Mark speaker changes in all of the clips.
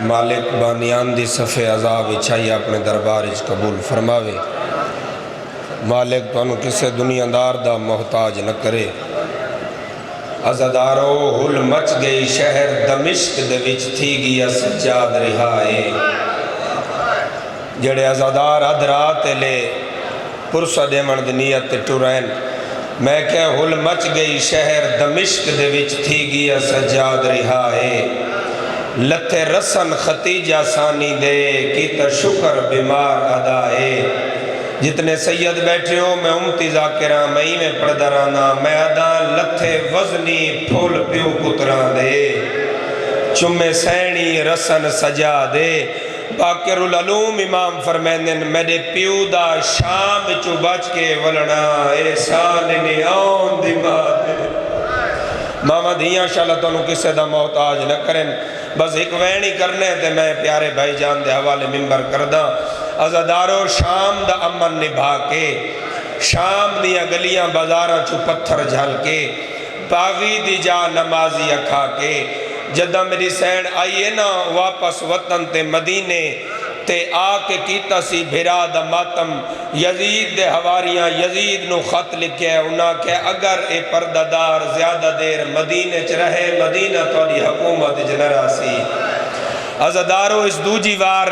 Speaker 1: مالک بانیان دی صفحے عذاب اچھائی اپنے دربار اچ قبول فرماوے۔ مالک تانوں کسے دنیا دار دا محتاج نہ کرے۔ عزادارو ہل مچ گئی شہر دمشق دے وچ تھی گیا سجاد رہائے۔ جڑے عزادار ادرات لے پرسہ دیمن دی نیت ٹورین، میں کہ ہل مچ گئی شہر دمشق دے وچ تھی گیا سجاد رہائے۔ لتھے رسن ختیجہ ثانی دے کیتا شکر بیمار ادائے۔ جتنے سید بیٹھے ہو میں امتی ذاکرہ میں میں پردرانا، میں ادا لتھے وزنی پھول پیو کتران دے، چمے سینی رسن سجا دے۔ باقر العلوم امام فرمینن میرے پیو دا شام چو بچ کے ولنا احسان نے آن دی بات۔ ماما دھیاں شاءاللہ تانوں کسے دا محتاج نہ کریں، بس ایک وینی کرنے تے میں پیارے بھائی جان دے حوالے ممبر کرداں۔ عزادارو شام دا امن نبھا کے، شام دیا گلیاں بازاراں چو پتھر جھل کے، باغی دی جا نمازی اکھا کے، جدہ میری سین آئیے نا واپس وطن تے مدینے تے آ کے کیتا سی بھرا دا ماتم، یزید دے حواریاں یزید نو خط لکھے انہاں کہ اگر اے پردادار زیادہ دیر مدینے چ رہے مدینہ توڑی حکومت جنرا سی۔ عزادارو اس دوجی وار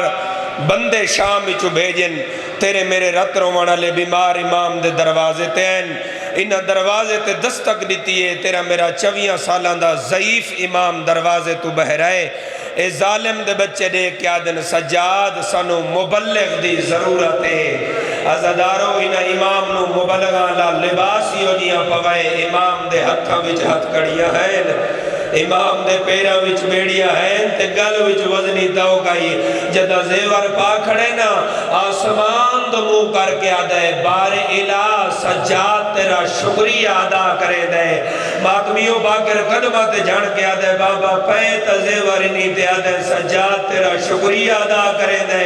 Speaker 1: بندے شام چو بھیجن، تیرے میرے رت روانہ لے بیمار امام دے دروازے تین، انہ دروازے تے دستک دیتی ہے، تیرا میرا 24 سالان دا ضعیف امام دروازے تو بہرائے۔ اے ظالم دے بچے دے کیا دن سجاد سنو مبلغ دی ضرورت ہے۔ عزادارو انہ امام نو مبلغان لا لباسی ہو جیاں پوائے، امام دے ہتھاں وچ ہتھ کڑیاں ہیں، امام دے پیرا وچ بیڑیا ہیں، تے گل وچ وزنی داؤ گئی، جدہ زیور پا کھڑے نا آسمان دو منہ کر کے آدھے بار الہ سجاد تیرا شکریہ ادا کرے دے۔ ماتمیوں باکر قدمت جھڑ کے آدھے بابا پیت زیور نہیں تے آدھے سجاد تیرا شکریہ ادا کرے دے۔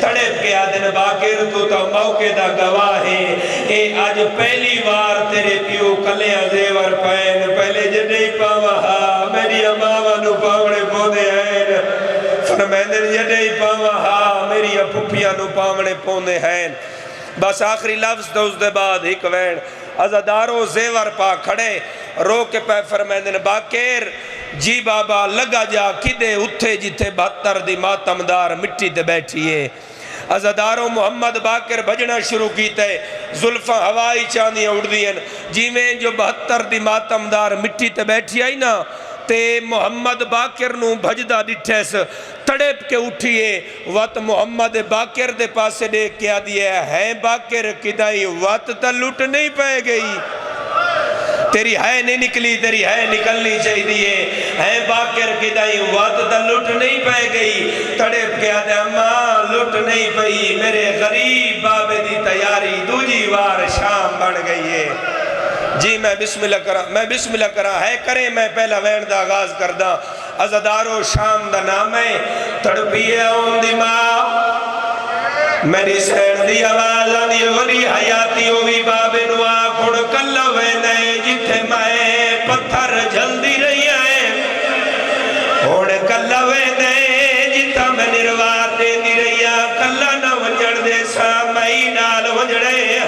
Speaker 1: تڑپ کے آدھے باکر تو موقع دا گواہ ہے، اے آج پہلی بار تیرے پیو کلیاں زیور پہن، پہلے جنہی پاوہا میری امامہ نو پاوڑے پودے ہیں، فرمیندن جنہی پاوہا میری پھپیاں نو پاوڑے پودے ہیں۔ بس آخری لفظ تو اس دے بعد ایک وین عزادارو زیور پا کھڑے رو کے پہ فرمیندن باکر جی بابا لگا جا کدے اتھے جتھے 72 دی ماتمدار مٹی دے بیٹھیے۔ عزادارو محمد باکر بجنا شروع کیتے، ظلفہ ہوائی چاندیاں اڑ دین، جی میں جو 72 دی ماتمدار مٹی تے بیٹھی آئی نا تے محمد باکر نو بھجدہ ڈٹھیس تڑپ کے اٹھئے وقت محمد باکر دے پاسے دے کیا دیا ہے باکر کدائی وقت تا لٹ نہیں پائے گئی، تیری ہے نہیں نکلی تیری ہے نکلنی چاہی دیئے، ہے باکر کدائی وقت تا لٹ نہیں پائے گئی، تڑپ کے آدھے اماں لٹ نہیں پئی، میرے غریب بابے دی تیاری دوجی وار شام بن گئی ہے۔ جی میں بسم اللہ کرا ہے کریں میں پہلا وین دا آغاز کردہ۔ عزادارو شام دا نام ہے تڑپیے اون دی ماں، میری سین دی آواز آنی غری حیاتی ہوئی بابے نوا کھڑ کلا ویندے جتھے میں پتھر جلدی رہی آئے، کھڑ کلا ویندے جتھا میں نروار دے دی رہی آئے، کلا نہ ونجڑ دے سا مئی نال ونجڑے،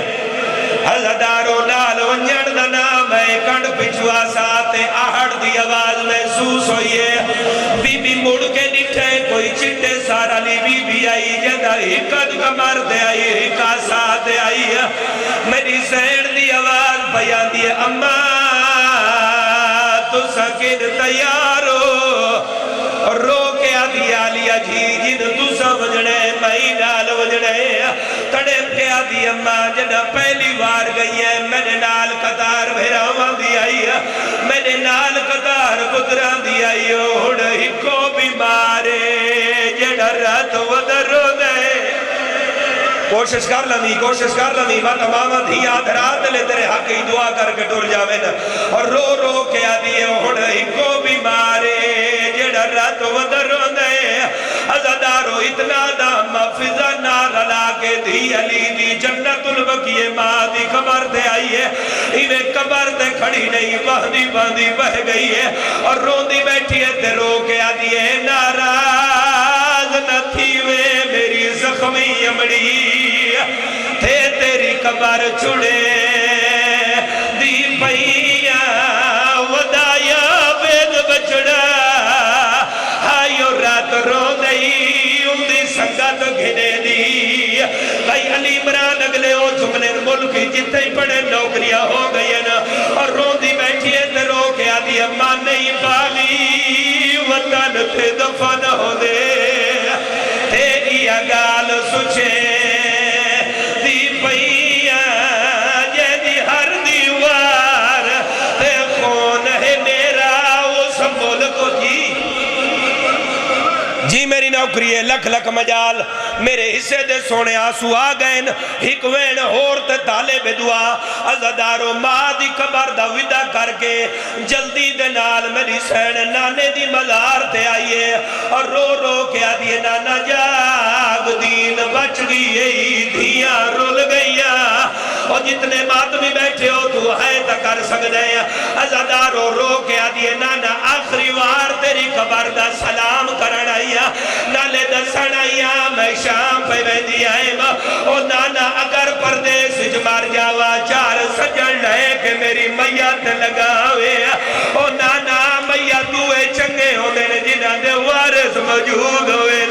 Speaker 1: عزادارو نال ونجڑ دا نام ہے کنڈ پچھوا ساتھ آہڑ دی آواز محسوس ہوئی ہے، بی بی مڑ کے نٹھے کوئی چٹے سارا لی بی بی آئی جدہ ہکت کمر دے آئی ہکا ساتھ آئی ہے، میری سین دی آواز بیان دی اماں تو سکن تیارو رو کے آدھی آلیا جھی جن تو سمجھنے مئی نال وجڑے، تڑپ کے آدھی اماں جنہ پہلی بار گئی ہے میں نے نال قطار بھیراوان دی آئی ہے، میں نے نال قطار قدران دی آئی ہوڑ ہکو بیمارے جنہ رات ودر رو دے۔ کوشش کر لنی ماں تماما دھی آدھ رات لے تیرے حق ہی دعا کر کے ٹور جاوے نا، اور رو رو کے آدھی ہوڑ ہکو بیمارے جنہ رات ودر رو دے۔ عزادارو اتنا دام فضا نار علا کے دھی علی دی جنت البقیہ ماں دی قبر دے آئی ہے، انہیں قبر دے کھڑی نہیں باندھی بہ گئی ہے، اور روندی بیٹھی ہے تے رو کے آدھی ہے نارا نہ تھیوے میری زخمی امڑی تھے تیری قبر چھڑے دی پئیا ودایا بید بچڑا ہائیو رات رو دئی اندی سنگت گھنے دی بھائی علی عمران اگلے ہو جملے ملک جتے ہی پڑے نوکریاں ہو گئی نا اور رو دی بیٹھی ہے تے رو کے آدھی اماں نہیں پالی وطن تے دفن ہو دے تیری اگال سچے دی پئیا جے دی ہر دیوار تے کون ہے میرا اس ملک جی میری نوکری ہے لکھ لکھ مجال میرے حصے دے سونے آسو آگئن ہکوین ہورت طالب دعا ازدارو ماں دی قبر دا ودا کر کے جلدی دے نال میری سین نانے دی مزار تے آئیے اور رو رو کے آدھیے نانا جاگ دین بچ گئی دھیاں رول گئیا اور جتنے ماتمی بیٹھے ہو تو ہے تا کر سکتے ہیں ازدارو رو کے آدھیے نانا آخری وار تیری قبر دا سلام کرن آئیا نالے دسن آئیا میں شام پہ بیندی آئیم او نانا اگر پردیس جمار جاوا چار سجن لے کہ میری میت لگاوے او نانا میت دوئے چنگے ہو میرے جنہ دے وارث موجود ہوئے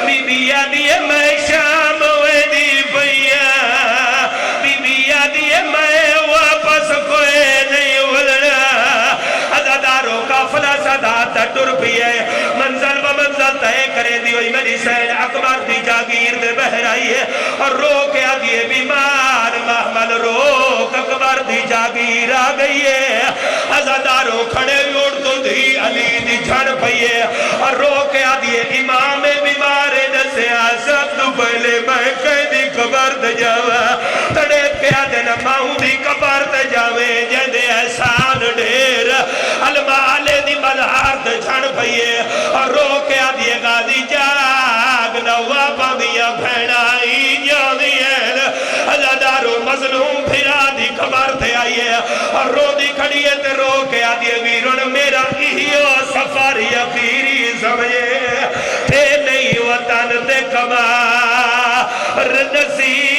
Speaker 1: بی بی آدھیے میں شام ہوئے دی بھئیا بی بی آدھیے میں واپس کوئے نہیں ولنا ازاداروں کا فلا صدا تٹر پیئے منزل و منزل تہے کرے دی ہوئی میری سین اکبر دی جاگیر دے بہر آئی ہے اور رو کے آدھیے بیمار محمل روک اکبر دی جاگیر آگئی ہے ازاداروں کھڑے اڑ تو دی علی دی جھڑ پئیے اور رو کے آدھیے امام بیمار دسے آزد پہلے میں کہیں دی قبر دے جاوے تڑے کے آدھے نماؤں دی قبر دے جاوے جہدے احسان ڈھیر المالے دی ملہار دے جھڑ پئیے اور رو کے آدھیے غازی جاگ نوا باندیا بھینائی جاندی ہے ازادارو مظلوم پھرا دی قبر تھے آئیے اور رو دی کھڑیے تے رو کے آدھیے ویرن میرا ایہیو سفر یقیری سمجھے تھے نہیں وطن تے کما نصیب